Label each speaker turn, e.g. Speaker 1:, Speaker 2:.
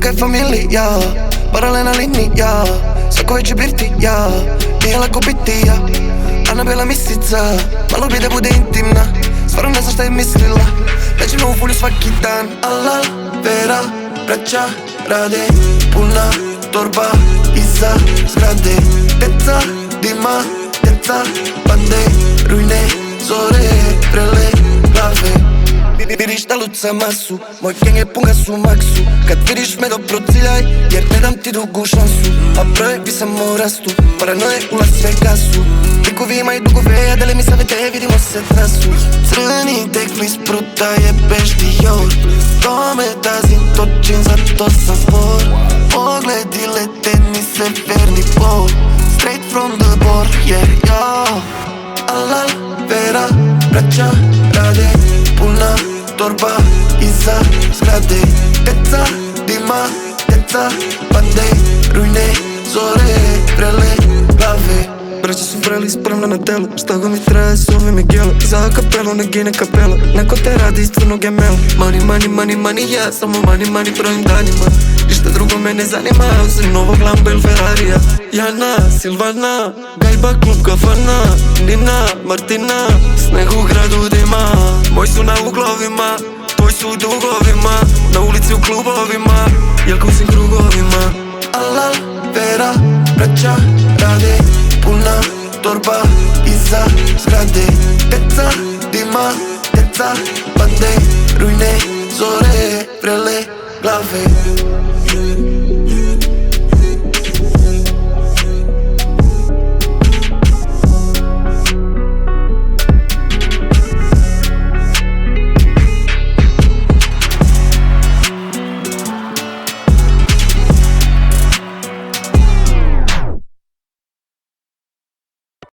Speaker 1: je familija, paralelna linija, svako već će birti ja. Nije lako biti ja, Anabela misica, malo bi da bude intimna. Stvarno ne znam šta je mislila, leđe me u fulju svaki dan. Alal, vera, braća, rade, puna torba iza zgrade. Deca, dima, deca, bande, rujne, zore, vrele, glave. Vidiš da luca masu, moj gang je pun gas u maksu. Kad vidiš me dobro ciljaj, jer ne dam ti drugu šansu. A projekti samo rastu, paranoje u Las Vegasu. Likovi imaju dugove, a dele mi savete, vidimo se trasu. Crveni tekli spruta je bež Dior. Tome dazim točin, zato sam spor. Pogledi lete, ni severni pol. Straight from the board, yeah, yo. Alal, vera, braća, rade, puna torba iza zgrade. Deca, dima, deca, bande, rujne, zore, vrele, glave. Braća su vreli, spremna na delo. Šta go mi traje, zove me gelo. Za kapelu, ne gine kapela. Neko te radi iz tvrnog gemela. Money, money, money, money, ja samo money, money brojim danima. Ništa drugo me ne zanima, uzim novog Lambo ili Ferrarija. Jana, Silvana, gajba, klub, kafana, Nina, Martina, sneg u gradu dima. Moji su na uglovima, tvoji su u dugovima. Na ulici u klubovima, jelko uzim krugovima. Alal, vera, braća, rade, puna torba iza zgrade. Deca, dima, deca, bande, rujne, zore, vrele, glave.